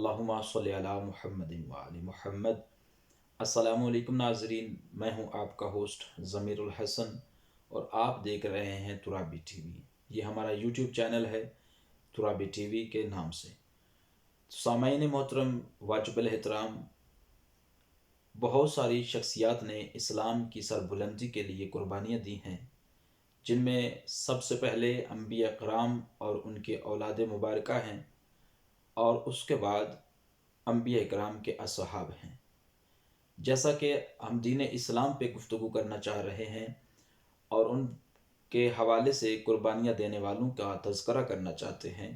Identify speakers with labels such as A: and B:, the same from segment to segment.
A: अल्लाहुम्मा सल्लि अला मुहम्मद व आलि मुहम्मद। अस्सलामु अलैकुम नाज़रीन, मैं हूं आपका होस्ट ज़मीरुल हसन और आप देख रहे हैं तुराबी टीवी। ये हमारा यूट्यूब चैनल है तुराबी टीवी के नाम से। सामाईन मोहतरम वाजिबुल एहतराम, बहुत सारी शख्सियात ने इस्लाम की सरबुलंदी के लिए कुर्बानियाँ दी हैं, जिनमें सबसे पहले अंबिया कराम और उनके औलाद मुबारका हैं, और उसके बाद अंबिया कराम के असहाब हैं। जैसा कि हम दीन इस्लाम पे गुफ्तगू करना चाह रहे हैं और उनके हवाले से कुर्बानियाँ देने वालों का तज़किरा करना चाहते हैं,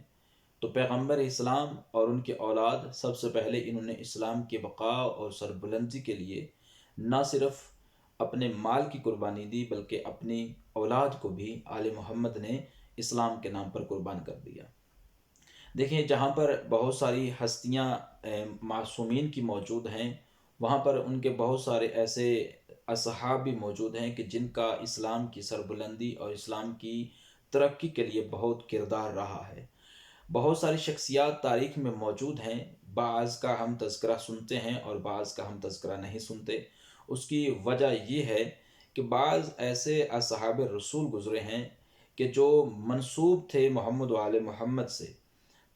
A: तो पैगंबर इस्लाम और उनके औलाद सबसे पहले इन्होंने इस्लाम की बका और सरबुलंदी के लिए न सिर्फ़ अपने माल की कुर्बानी दी, बल्कि अपनी औलाद को भी आले मोहम्मद ने इस्लाम के नाम पर कुर्बान कर दिया। देखिए, जहाँ पर बहुत सारी हस्तियाँ मासूमीन की मौजूद हैं, वहाँ पर उनके बहुत सारे ऐसे असहाब भी मौजूद हैं कि जिनका इस्लाम की सरबुलंदी और इस्लाम की तरक्की के लिए बहुत किरदार रहा है। बहुत सारी शख्सियात तारीख़ में मौजूद हैं, बाज़ का हम तज़किरा सुनते हैं और बाज़ का हम तज़किरा नहीं सुनते। उसकी वजह ये है कि बाज़ ऐसे असहाब रसूल गुज़रे हैं कि जो मंसूब थे मोहम्मद व आले मोहम्मद से।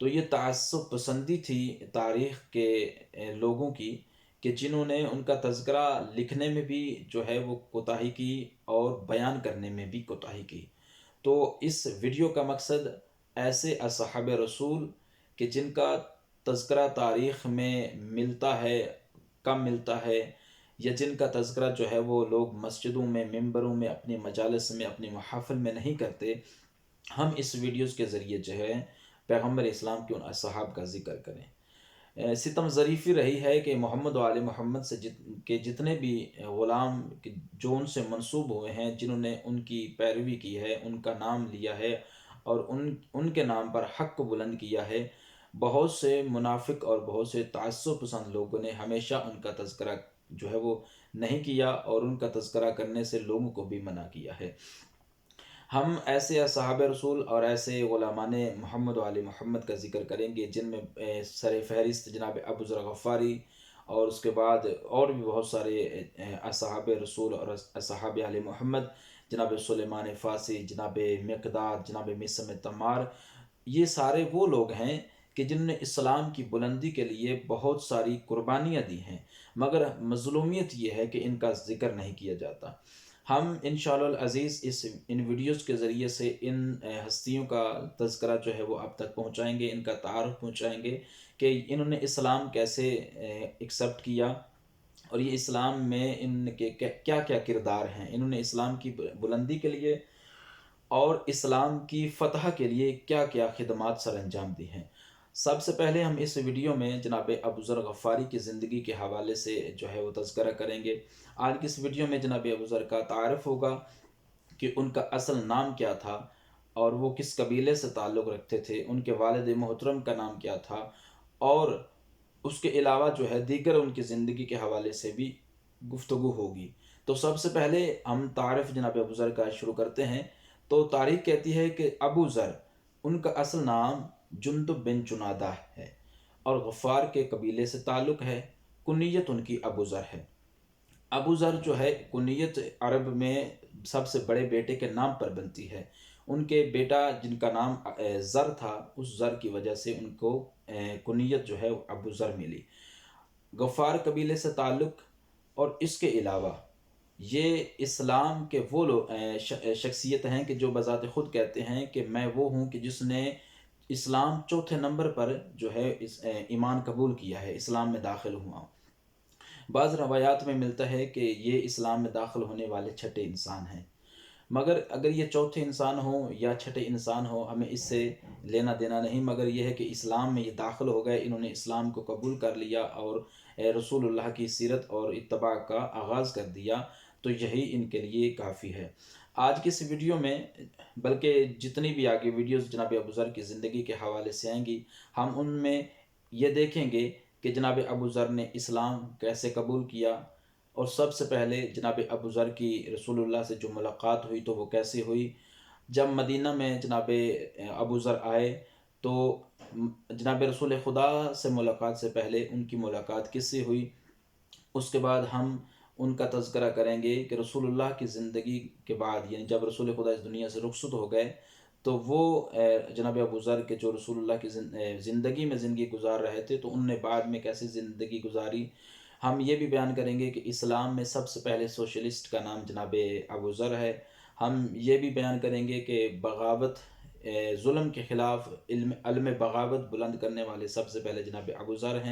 A: तो ये तअस्सुब पसंदी थी तारीख़ के लोगों की, कि जिन्होंने उनका तज़किरा लिखने में भी जो है वो कोताही की और बयान करने में भी कोताही की। तो इस वीडियो का मकसद ऐसे असहाब रसूल कि जिनका तज़किरा तारीख़ में मिलता है, कम मिलता है, या जिनका तज़किरा जो है वो लोग मस्जिदों में, मिंबरों में, अपनी मजालिस में, अपनी महफ़िल में नहीं करते, हम इस वीडियोज़ के ज़रिए जो है पैगंबर इस्लाम के उन असहाब का ज़िक्र करें। सितम ज़रीफ़ी रही है कि मोहम्मद व आले मोहम्मद से जितने भी ग़ुलाम जो उनसे मंसूब हुए हैं, जिन्होंने उनकी पैरवी की है, उनका नाम लिया है और उनके नाम पर हक़ को बुलंद किया है, बहुत से मुनाफिक और बहुत से तअस्सुब पसंद लोगों ने हमेशा उनका तज़किरा जो है वो नहीं किया और उनका तज़किरा करने से लोगों को भी मना किया है। हम ऐसे असहाब रसूल और ऐसे ग़ुलामाने मोहम्मद व आले मोहम्मद का ज़िक्र करेंगे, जिनमें सर फ़हरिस्त जनाब अबू ज़र ग़फ़ारी, और उसके बाद और भी बहुत सारे असहाब रसूल और असहाब आले मोहम्मद, जनाब सुलेमान फ़ासी, जनाब मिक़दाद, जनाब मिसम तम्मार। ये सारे वो लोग हैं कि जिन्होंने इस्लाम की बुलंदी के लिए बहुत सारी कुर्बानियाँ दी हैं, मगर मज़लूमियत ये है कि इनका ज़िक्र नहीं किया जाता। हम इंशाअल्लाह अज़ीज़ इन वीडियोज़ के ज़रिए से इन हस्तियों का तज़किरा जो है वो आप तक पहुँचाएँगे, इनका तारुफ़ पहुँचाएँगे कि इन्होंने इस्लाम कैसे एक्सेप्ट किया और ये इस्लाम में इनके क्या क्या किरदार हैं। इन्होंने इस्लाम की बुलंदी के लिए और इस्लाम की फ़तह के लिए क्या क्या खिदमात सर अंजाम दी हैं। सबसे पहले हम इस वीडियो में जनाब अबू ज़र ग़फ़ारी की ज़िंदगी के हवाले से जो है वो तज़किरा करेंगे। आज की इस वीडियो में जनाब अबू ज़र का तारुफ़ होगा कि उनका असल नाम क्या था और वो किस कबीले से ताल्लुक़ रखते थे, उनके वालिद मोहतरम का नाम क्या था, और उसके अलावा जो है दीगर उनकी ज़िंदगी के हवाले से भी गुफ्तगू होगी। तो सबसे पहले हम तारिफ़ जनाब अबू ज़र का शुरू करते हैं। तो तारीख़ कहती है कि अबू ज़र, उनका असल नाम जुंदुब बिन जुनादा है और गफ़ार के कबीले से ताल्लुक़ है। कुनियत उनकी अबू ज़र है। अबू ज़र जो है कुनियत अरब में सबसे बड़े बेटे के नाम पर बनती है। उनके बेटा जिनका नाम ज़र था, उस ज़र की वजह से उनको कुनियत जो है अबू ज़र मिली। गफ़ार कबीले से ताल्लुक़, और इसके अलावा ये इस्लाम के वो लोग शख्सियत हैं कि जो बज़ात ख़ुद कहते हैं कि मैं वो हूँ कि जिसने इस्लाम चौथे नंबर पर जो है इस ईमान कबूल किया है, इस्लाम में दाखिल हुआ। बाज़ रवायात में मिलता है कि ये इस्लाम में दाखिल होने वाले छठे इंसान हैं, मगर अगर ये चौथे इंसान हो या छठे इंसान हो, हमें इससे लेना देना नहीं, मगर यह है कि इस्लाम में ये दाखिल हो गए, इन्होंने इस्लाम को कबूल कर लिया और रसूलुल्लाह की सीरत और इत्तबा का आगाज़ कर दिया, तो यही इनके लिए काफ़ी है। आज की इस वीडियो में, बल्कि जितनी भी आगे वीडियोज़ जनाब अबू ज़र की ज़िंदगी के हवाले से आएंगी, हम उनमें ये देखेंगे कि जनाब अबू ज़र ने इस्लाम कैसे कबूल किया, और सबसे पहले जनाब अबू ज़र की रसूलुल्लाह से जो मुलाकात हुई तो वो कैसे हुई। जब मदीना में जनाब अबू ज़र आए तो جناب رسول خدا سے ملاقات سے پہلے ان کی ملاقات کس سے ہوئی، اس کے بعد ہم ان کا تذکرہ کریں گے کہ رسول اللہ کی زندگی کے بعد، یعنی جب رسول خدا اس دنیا سے رخصت ہو گئے تو وہ جناب ابو ذر کے جو رسول اللہ کی زندگی میں زندگی گزار رہے تھے، تو ان نے بعد میں کیسے زندگی گزاری. ہم یہ بھی بیان کریں گے کہ اسلام میں سب سے پہلے سوشلسٹ کا نام جناب ابو ذر ہے. ہم یہ بھی بیان کریں گے کہ بغاوت، ظلم کے خلاف علم بغاوت بلند کرنے والے سب سے پہلے جناب ابو ذر ہیں.